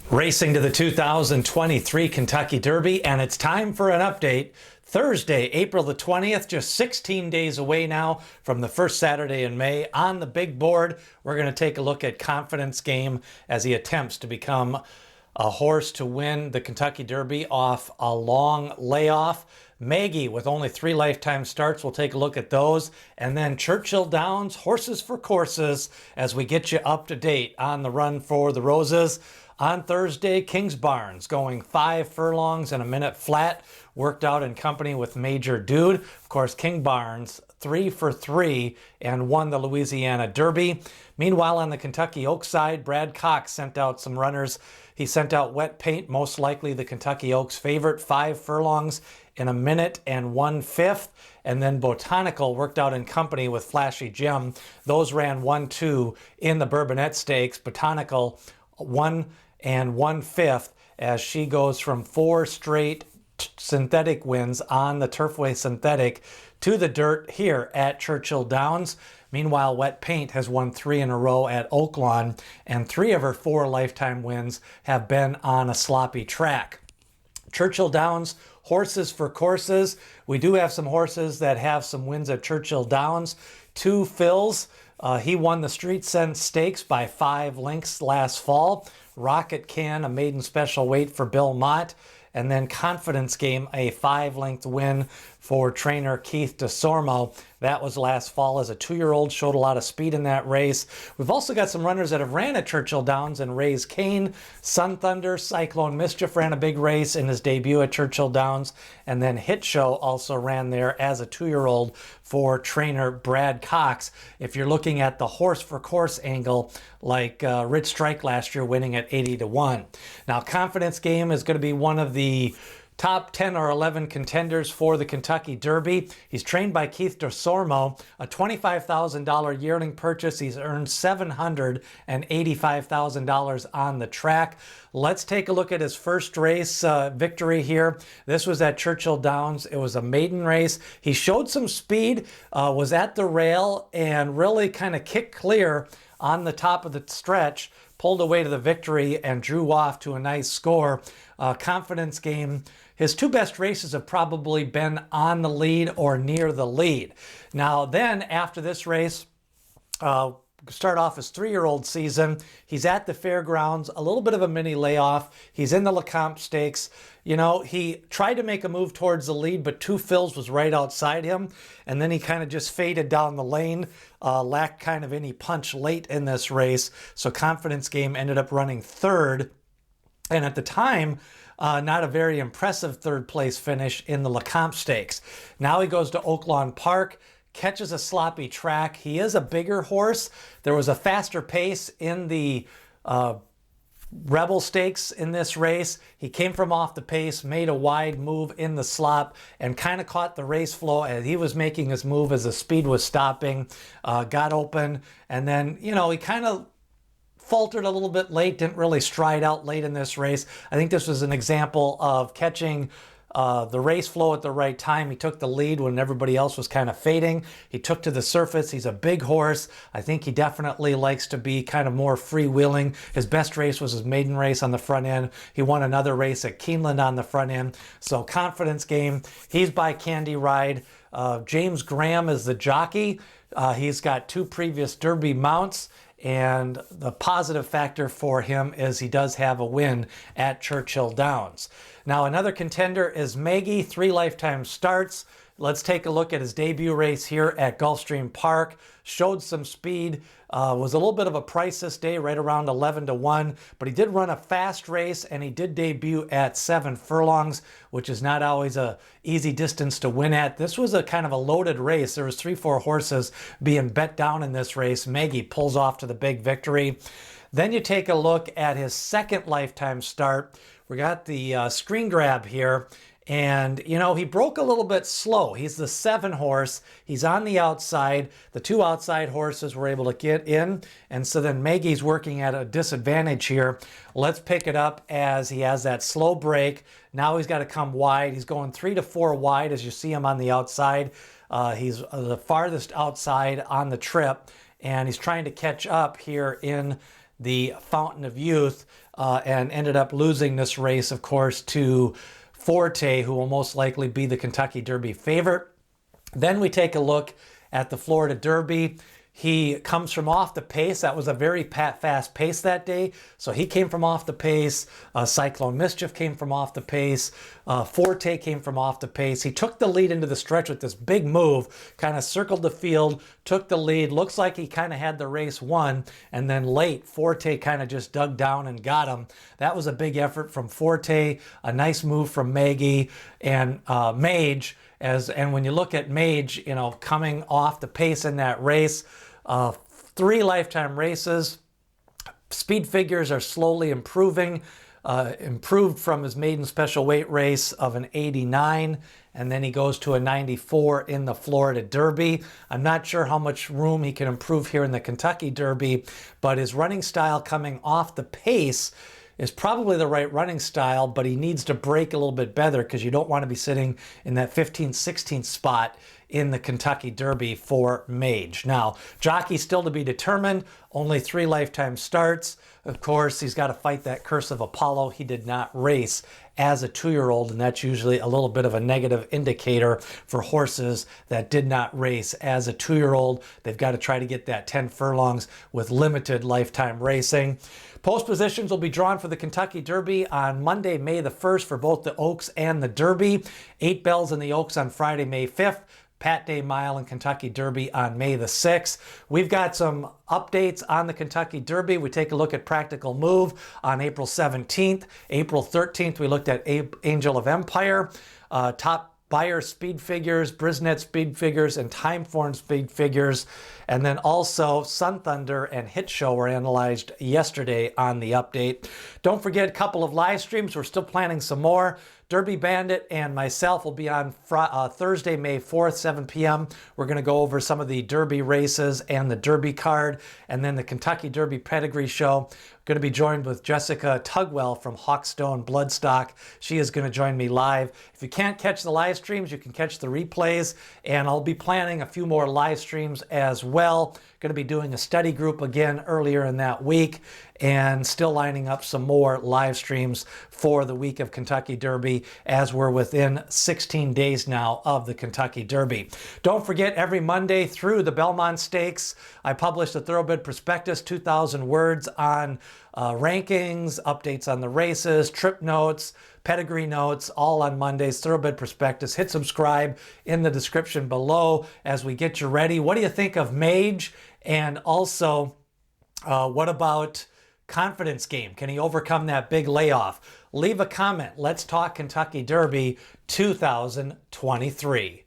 Racing to the 2023 Kentucky Derby, and it's time for an update. Thursday, April the 20th, just 16 days away now from the first Saturday in May. On the big board, we're going to take a look at Confidence Game as he attempts to become a horse to win the Kentucky Derby off a long layoff. Mage with only 3 lifetime starts. We'll take a look at those. And then Churchill Downs, Horses for Courses, as we get you up to date on the run for the Roses. On Thursday, King's Barnes going 5 furlongs and a minute flat, worked out in company with Major Dude. Of course, King Barnes 3 for 3 and won the Louisiana Derby. Meanwhile, on the Kentucky Oaks side, Brad Cox sent out some runners. He sent out Wet Paint, most likely the Kentucky Oaks favorite, 5 furlongs in a minute and 1/5. And then Botanical worked out in company with Flashy Gem. Those ran 1-2 in the Bourbonette Stakes. Botanical 1 and 1/5 as she goes from 4 straight synthetic wins on the Turfway Synthetic to the dirt here at Churchill Downs. Meanwhile, Wet Paint has won 3 in a row at Oaklawn, and 3 of her 4 lifetime wins have been on a sloppy track. Churchill Downs, Horses for Courses. We do have some horses that have some wins at Churchill Downs. 2 Phils. He won the Street Sense Stakes by 5 lengths last fall. Rocket Can, a maiden special weight for Bill Mott. And then Confidence Game, a 5-length win for trainer Keith DeSormo. That was last fall as a 2-year-old, showed a lot of speed in that race. We've also got some runners that have ran at Churchill Downs and Raise Cane. Sun Thunder, Cyclone Mischief ran a big race in his debut at Churchill Downs. And then Hit Show also ran there as a 2-year-old for trainer Brad Cox. If you're looking at the horse for course angle, like Rich Strike last year winning at 80-1. Now, Confidence Game is going to be one of the top 10 or 11 contenders for the Kentucky Derby. He's trained by Keith DeSormo, a $25,000 yearling purchase. He's earned $785,000 on the track. Let's take a look at his first race victory here. This was at Churchill Downs. It was a maiden race. He showed some speed, was at the rail, and really kind of kicked clear on the top of the stretch, pulled away to the victory, and drew off to a nice score. Confidence Game. His 2 best races have probably been on the lead or near the lead. Now then, after this race, start off his 3-year-old season. He's at the fairgrounds, a little bit of a mini layoff. He's in the LeCompte Stakes. You know, he tried to make a move towards the lead, but 2 Phils was right outside him. And then he kind of just faded down the lane, lacked kind of any punch late in this race. So Confidence Game ended up running 3rd. And at the time, not a very impressive 3rd place finish in the LeCompte Stakes. Now he goes to Oaklawn Park, catches a sloppy track. He is a bigger horse. There was a faster pace in the Rebel Stakes in this race. He came from off the pace, made a wide move in the slop, and kind of caught the race flow as he was making his move as the speed was stopping, got open, and then, you know, he kind of faltered a little bit late, didn't really stride out late in this race. I think this was an example of catching the race flow at the right time. He took the lead when everybody else was kind of fading. He took to the surface. He's a big horse. I think he definitely likes to be kind of more freewheeling. His best race was his maiden race on the front end. He won another race at Keeneland on the front end. So Confidence Game. He's by Candy Ride. James Graham is the jockey. He's got 2 previous Derby mounts. And the positive factor for him is he does have a win at Churchill Downs. Now, another contender is Mage, 3 lifetime starts. Let's take a look at his debut race here at Gulfstream Park. Showed some speed, was a little bit of a price this day, right around 11-1, but he did run a fast race and he did debut at 7 furlongs, which is not always a easy distance to win at. This was a kind of a loaded race. There was 3-4 horses being bet down in this race. Mage pulls off to the big victory. Then you take a look at his 2nd lifetime start. We got the screen grab here. And, you know, he broke a little bit slow. He's the 7 horse. He's on the outside. The 2 outside horses were able to get in. And so then Mage's working at a disadvantage here. Let's pick it up as he has that slow break. Now he's got to come wide. He's going 3 to 4 wide as you see him on the outside. He's the farthest outside on the trip. And he's trying to catch up here in the Fountain of Youth, and ended up losing this race, of course, to Forte, who will most likely be the Kentucky Derby favorite. Then we take a look at the Florida Derby. He comes from off the pace. That was a very fast pace that day. So he came from off the pace. Cyclone Mischief came from off the pace. Forte came from off the pace. He took the lead into the stretch with this big move, kind of circled the field, took the lead. Looks like he kind of had the race won. And then late, Forte kind of just dug down and got him. That was a big effort from Forte, a nice move from Mage and Mage. And when you look at Mage, you know, coming off the pace in that race, 3 lifetime races. Speed figures are slowly improving. Improved from his maiden special weight race of an 89, and then he goes to a 94 in the Florida Derby. I'm not sure how much room he can improve here in the Kentucky Derby, but his running style coming off the pace is probably the right running style, but he needs to break a little bit better because you don't want to be sitting in that 15th, 16th spot in the Kentucky Derby for Mage. Now, jockey still to be determined, only 3 lifetime starts. Of course, he's got to fight that curse of Apollo. He did not race as a 2-year-old, and that's usually a little bit of a negative indicator for horses that did not race as a 2-year-old. They've got to try to get that 10 furlongs with limited lifetime racing. Post positions will be drawn for the Kentucky Derby on Monday, May the 1st for both the Oaks and the Derby. 8 bells in the Oaks on Friday, May 5th. Pat Day Mile and Kentucky Derby on May the 6th. We've got some updates on the Kentucky Derby. We take a look at Practical Move on April 17th. April 13th, we looked at Angel of Empire. Top Buyer speed figures, Brisnet speed figures, and Timeform speed figures. And then also Sun Thunder and Hit Show were analyzed yesterday on the update. Don't forget a couple of live streams. We're still planning some more. Derby Bandit and myself will be on Thursday, May 4th, 7 p.m. We're going to go over some of the Derby races and the Derby card, and then the Kentucky Derby Pedigree Show. Going to be joined with Jessica Tugwell from Hawkstone Bloodstock. She is going to join me live. If you can't catch the live streams, you can catch the replays, and I'll be planning a few more live streams as well. Going to be doing a study group again earlier in that week, and still lining up some more live streams for the week of Kentucky Derby as we're within 16 days now of the Kentucky Derby. Don't forget, every Monday through the Belmont Stakes, I publish the Thoroughbred Prospectus, 2,000 words on rankings, updates on the races, trip notes, pedigree notes, all on Mondays. Thoroughbred Prospectus. Hit subscribe in the description below as we get you ready. What do you think of Mage? And also, what about Confidence Game? Can he overcome that big layoff? Leave a comment. Let's talk Kentucky Derby 2023.